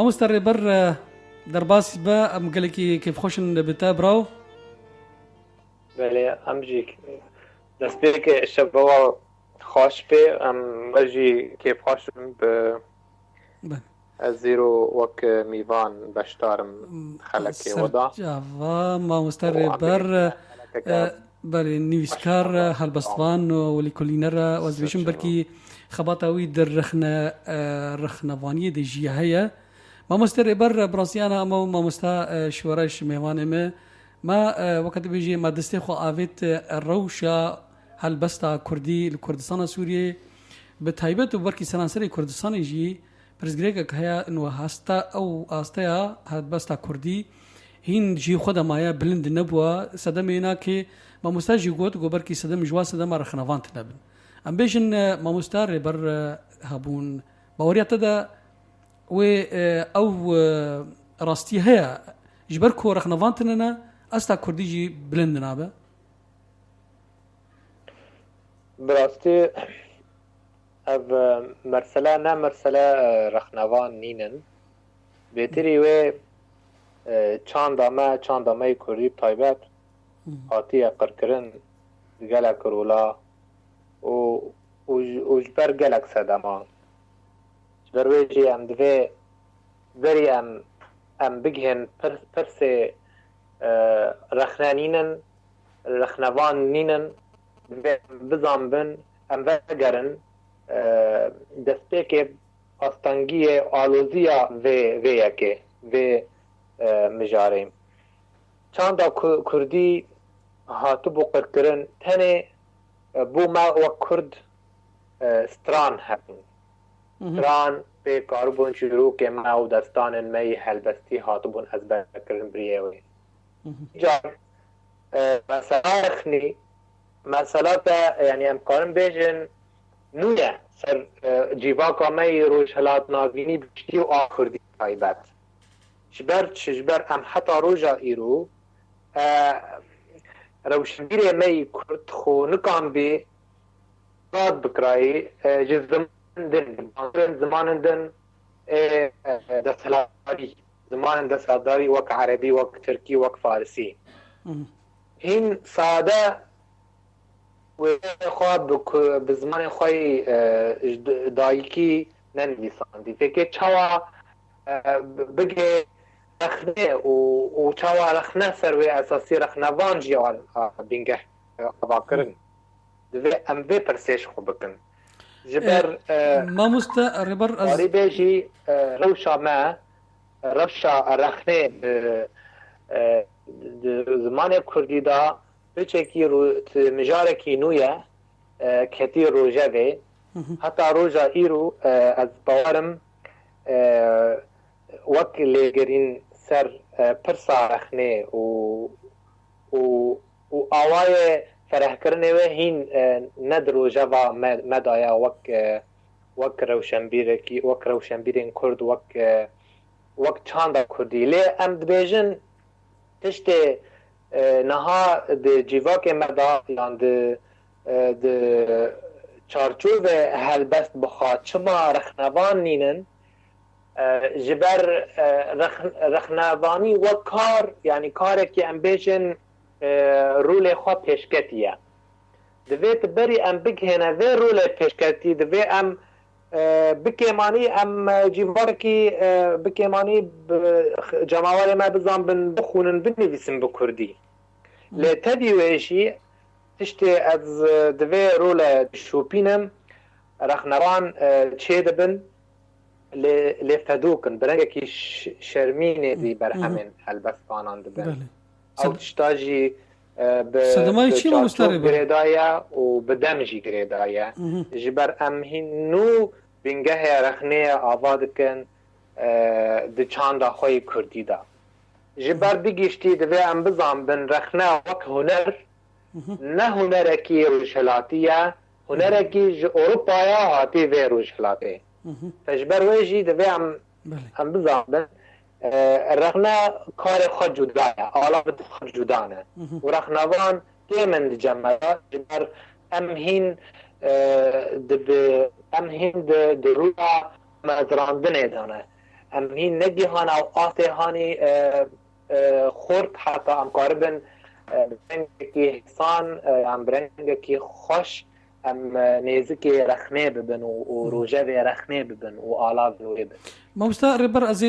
مستر بر در باس با ام قال لك كيف خوشن بتابراو بله امجی دست که شبوا خوش به ام مجی که خوشم به از زیرو وک میوان بشتارم خلکی ودا جاوا ما مستر بر بله نویسکار هلبستوان وليكولينر وازبيشن بركي خباطاوي در رخنواني دي جيهية ما مستر بر براسيانا ما مستا شورش ميوان ما وقت بيجي ما دستخو آفيت الروشة هلبستا كردي الكردستان سوريا بتايبت وبركي سنانسري كردستان يجي برزگريگا كهيا انو هاستا او آستايا هلبستا كردي هين جي خدا مايا بلند نبوا سدمينا كي ما مستاجي قوت قبر كي سدم جوا سدم رخنوانت نبن ام بيجن ما مستار بر هابون باوريا تدا و او راستي هيا جبركو رخنوانتنا استا كرديجي بلند نابا براستي اب مرسلا نا مرسلا رخنوان نينن بهتري و چاندامه کردی تایبت آتی قرکرن گلک رولا و جبر گلک سدما جبر ویجی ام دوی بری ام بگهن پرس رخنانینن رخنوان نینن بزام بن ام وگرن دسته که آستانگی آلوزیا ویه که وی مجاریم چند کردی هاتو بو قرکرن تنه بو ما و کرد ستران هستن ستران به کاربون شروع که ما و دستان می هلبستی هاتو بون از برکرن بریوی جار مسئله رخنی مسئله تا یعنی امکارم بیجن نویه سر جیواکا می روش حالات ناگینی بشتی و آخردی تایبت شجبر ام حتی روژا ایرو روشنگیری می کرد خو نکام بی راد بکرایی زمان دن دستلاری زمان دستلاری وک عربی وک ترکی وک فارسی این ساده و خواب بزمان خواهی دایکی ننویساندی فکر چوا بگه رخنه و چاوا رخنه سروی اساسی رخنوان جیوان بینگه آباکرن دوی ام وی پرسیش خو بکن جبر ما مستقربر از قریبه جی روشا ما رفشا رخنه زمان کردی دا بچه مجاره کی نویه کتی روژه وی حتی روژا ایرو از باورم وقت لگرین سر پرسا رخنه و آوای فرح کرنه و هین ندروجه و مدایا وقت روشنبیرین کرد وقت چاندا کردی لی امد بیجن تشت نها ده جیواک مدا یان ده چارچوب هلبست بخواد چما رخنوان نینن جبر رخنوانی و کار یعنی کاری که ام بیشن رول خواه پیشکتیه دویت بری ام بگهنه وی رول پیشکتی دوی ام بکیمانی ام جیوارکی بکیمانی جماوال ما بزن بخونن بنویسن بکردی لی تدی ویشی تشتی از دوی رول شوپینم رخنوان چه دبن لفدوكن برنگه شرمینه دی بر همین البستانان دبن او تشتاجی صدمای چی ما مستره گریدایا و بدمجی گریدایا جبر امهین نو بینگه رخنه آوادکن دی چاندا خوی کردی دا جبر بگیشتی دوی ام بزام بن رخنه وک هنر نه هنرکی روشلاتیه هنرکی اروپایا هاتی وی روشلاتی فجبر ویجی دوی هم بزامن رخنا کار خود جدایه آلابت خود جدانه و رخنوان دیمن دی جمعه جبر امهین دی رویا مزراندنه دانه ام هی نگی هان او آته هانی خورد حتی ام کاربن برنگ کی حسان ام برنگ کی خوش ام نزدیکی رخنه ببن و روجه رخنه ببن و آلاف ببن. ما مستقرب از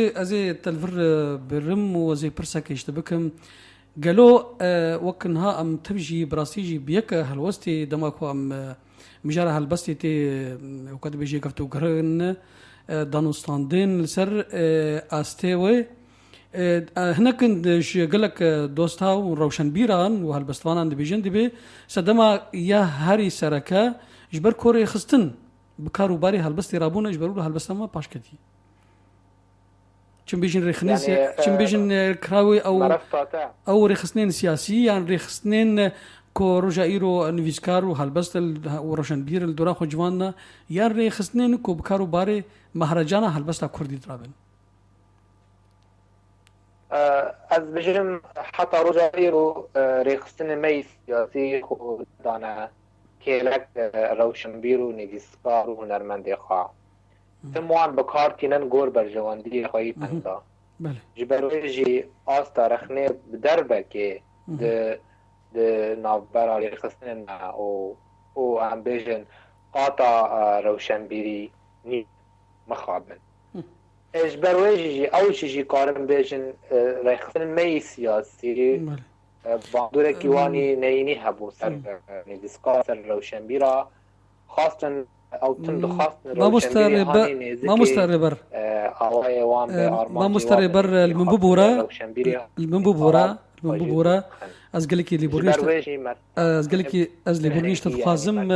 تلفر برم و از پرسک اشتبکم قالوا وكنها ام تبجي براسيجي بيك هالوستي دماكو ام مجارة هالبستي تي وقد بيجي كفتو قرن دانوستاندين لسر استيوي هنا كنت قالك دوستها وروشن بيران وهالبستوان دبيجن دبي سدما يا هاري سركا جبر كوري خستن بكارو باري هالبستي رابونا جبروا له هالبستما باشكتي چون بیشن رخنیس چون بیشن کراوی او رخصنين سياسي يعني رخصنين كو رجائيرو نويسكارو هالبستل وروشن بير الدورا خوجوانا يا رخصنين كو بكارو باري مهرجانا هالبستا كردي درابن از بجرم حتى رجائيرو رخصنين مي سياسي خو دانا كيلك روشن بيرو نويسكارو هنرمندي خوا تموان بکار تینن گور بر جواندی خواهی پندا جبروی جی آستا رخنه بدربه که ده نابراری خسنن او هم بیجن قاطع روشن بیری نی مخابن جبروی جی اوشی جی کارم بیجن رخصن می سیاسی باندوره کیوانی نینی هبو سر ندسکا سر روشن بیرا خواستن او تندخواست ما مستربر ما مستربر المنبوبورا از گلکی لیبورنیش تفخازم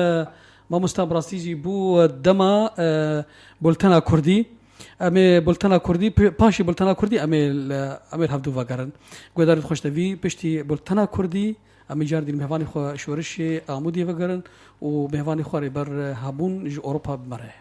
ما مستبراسیجی بو دما بولتنا کردی امی بولتنا کردی پاشی بولتنا کردی امی هفدو وگرن گودارت خوشتوی پشتی بولتنا کردی امی جاردی مهوانی خو شورش آمودی وگرن و مهوانی خو بر هابون ج اروپا بمره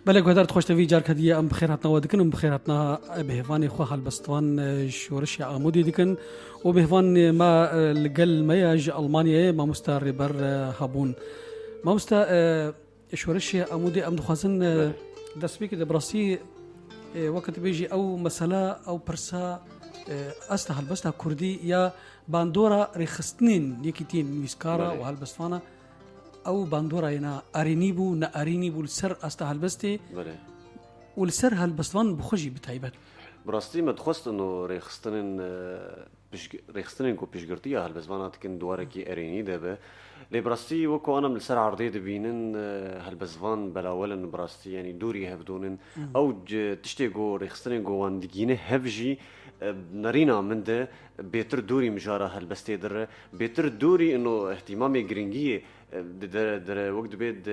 بله گودارت خوشتوی جار کدیه ام بخیراتنا ودکن ام بخیراتنا بهوانی خو هالبستوان شورش عمودی دکن و بهوان ما لقل مياج المانيا ما مستر بر هابون ما مست شورش عمودي ام دخوازن دسبيك دبراسي وقت بيجي او مساله او برسا استا هالبستا كردي يا باندورا رخصتنين يكيتين ويسكارا وهالبستوانا او باندورا ينا ارينيبو نا ارينيبو السر استا هالبستي والسر هالبستوان بخجي بتايبات براستي ما تخصت انه ريخستنين كو بيشغرتيا هالبزبانات كن دواركي اريني دابا لي براستي وكو انا من السر عرضي دبينن هالبزبان بلاولن براستي يعني دوري هفدونن او تشتيغو ريخستنين كو وان ديجينه هفجي نارينا من ده بيتر دوري مجارة هالبستي در بيتر دوري انه اهتمامي جرينجيه در وقت بيد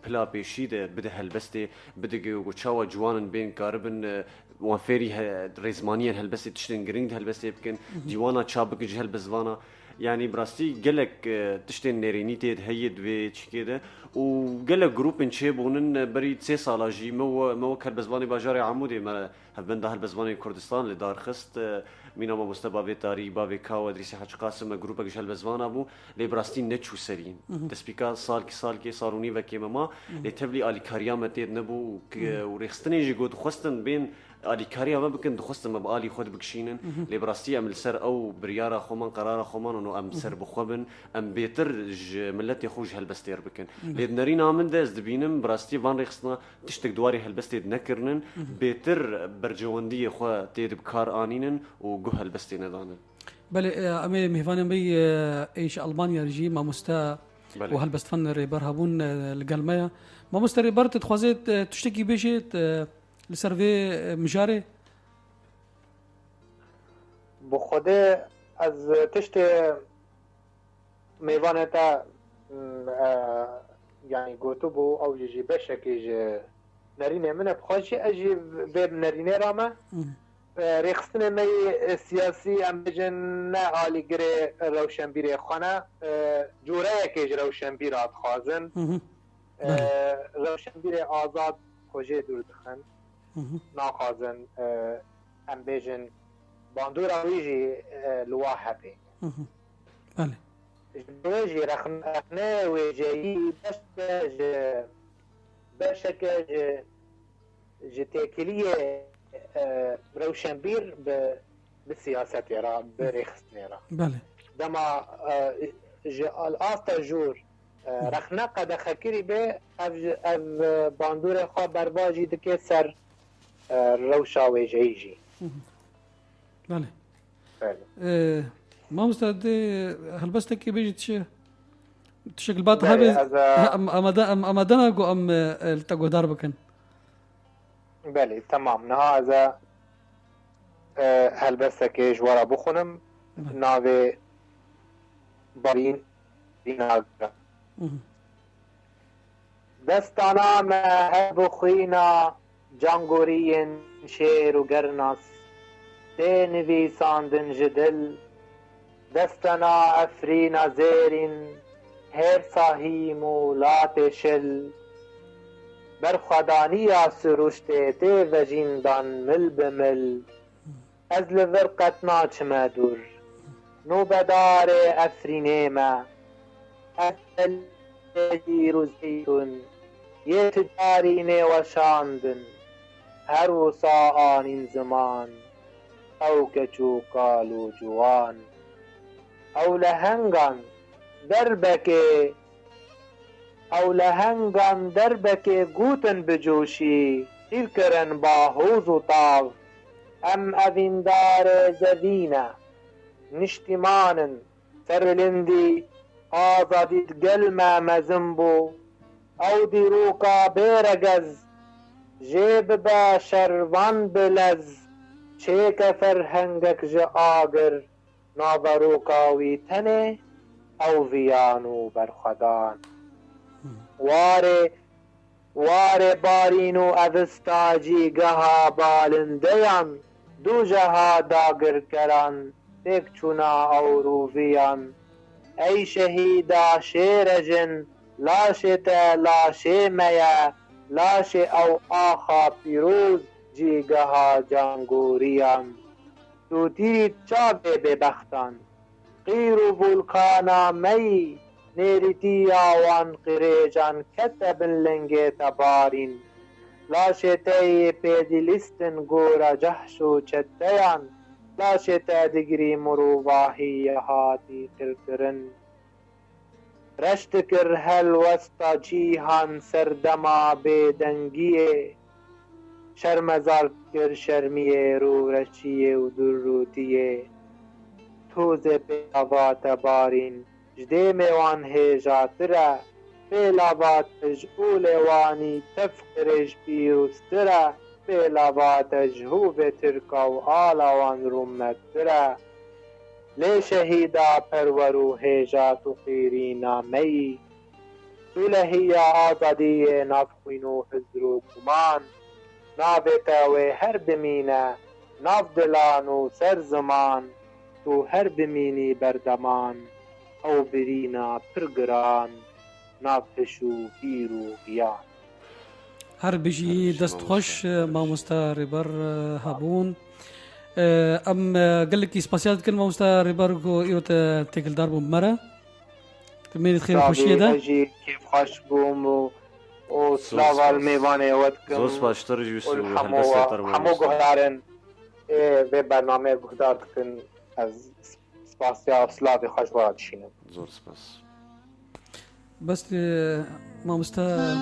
بلا بيشي ده بده هالبستي بده وشاوا جوانن بين كاربن وفيري ريزمانيا هالبستي تشتن جرينج هالبستي بكن ديوانا تشابك جه هالبزوانا يعني براستي قالك تشتن نيرينيتي هيد ويتش كده وقالك جروب نشيبونن بريد 3 سالا جي مو كالبزباني باجاري عمودي ما هبنده هالبزباني كردستان لدار خست مينا ما مستبابي تاري بابي كاو ادريسي حاج قاسم جروبا جه هالبزبان ابو لي براستي نتشو سرين تسبيكا سال كي صاروني وكيما ما لتبلي الي كاريامه نبو وريخستني جي قد خستن بين آلی کاری ما بکن دخواستم اب آلی خود بکشینن لیبراستی ام السر او بریارا خومن قرار خومن و ام سر بخوبن ام بیتر ملتی خوش هالبستیر بکن لید نرین آمن ده از دبینم براستی وان ریخستنا تشتک دواری هالبستید نکرنن بیتر برجواندی خو تید بکار آنینن و گو هالبستی ندانن بله امی مهوانم بی ایش المانیا رجی ما مستا و هالبستفن ریبر هبون لقلمایا ما مستا ریبر تتخوازید تشتکی بیشید لسروی مجاره بخوده از تشت میوانه تا یعنی گوتو بو او جی بشکی نرینه منه بخوشی اجی به نرینه رامه ریخستن می سیاسی ام بجن نه آلیگر روشنبیر خانه جوره یکیج روشنبیرات خوازن روشنبیر آزاد خوژه دور دخن ناخوازن ام بجن باندور آویجی لواه هبی بله ویجی رخنه ویجی بشکه جتکلیه روشنبیر به سیاست را به ریخستن را بله دما آستا جور رخنه قد خکری به اف باندور خواه برواجی دکه سر روشا ویجی بله بله ما مستعد هلبستك بيجي تشكل بعض هذا أما دنا جو أم التجو داربكن بله تمام نه از هلبستك جوارا بخونم ناوي بارين ديناغ دستانا ما هبخينا جانگورين شير وقرناس دي نويساندن جدل دستنا افرین زیرین هر صاحیم و لات شل برخدانی سروشته تی و جیندان مل بمل از لورقت ناچمه دور نوبدار افرینه ما اصل روزیتون یه تجارینه و شاندن هر وصا آنین زمان او کچو کالو جوان او لهنگان دربکه گوتن بجوشی خیل کرن با حوز و طاو ام اویندار زوینه نشتیمانن سرلندی آزادید گلمه مزنبو او دیروکا بیرگز جیب با شروان بلز چیک فرهنگک جا آگر ناوروکاوی تنه او ویانو برخدان واره بارینو اوستاجی گها بالندیان دو جها داگر کران تک چونا او روویان ای شهیدا شیرجن لاشت لاشه میا لاشه او آخا پیروز جی گها جانگوریان تو تیری چابه ببختان غیر و ولکانا می نیریتی آوان قریجان کتبن لنگ تبارین لاشته پیدیلستن گورا جحش و چتیان لاشته دگری مروواهی هاتی کرکرن رشت کر هل وستا جیهان سردما بیدنگیه شرمزار کر شرمیه رو رشیه و دروتیه توز پیلاوات بارین جده میوان هیجاتره پیلاوات جئول وانی تفقرش پیروستره پیلاوات جهوب ترکا و آلوان رومتره لی شهیدا پرورو هیجات و خیرینا می سلهی آزادی نافخینو حضر و کمان نابتاوی هر بمینه ناف دلانو سر زمان تو هر بمینی بردمان او برینا پرگران نافشو پیرو گیان هر بجي دست خوش ماموستا ريبر هابون ام قال لك سباسيات كلمه ماموستا ريبر جو ايوت تيكل داربو مرة تمين خير خوشيه ده كيف خوش بوم و سلاوال میوانه ودکم زوس باشتر جوس و هلبستر همو گهدارن به برنامه گهدار کن از سپاسیا سلاوی خوش وارد شینم زور سپاس بس ماموستا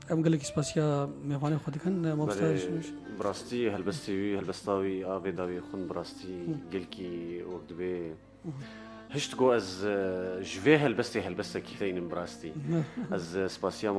ام قال لك سباسيا میوانه خودی کن ماموستا براستی هلبستاوی آوی داوی خون براستی گلکی وقت به هشت جو از جوه هلبسته كيفين براستي از سباسيا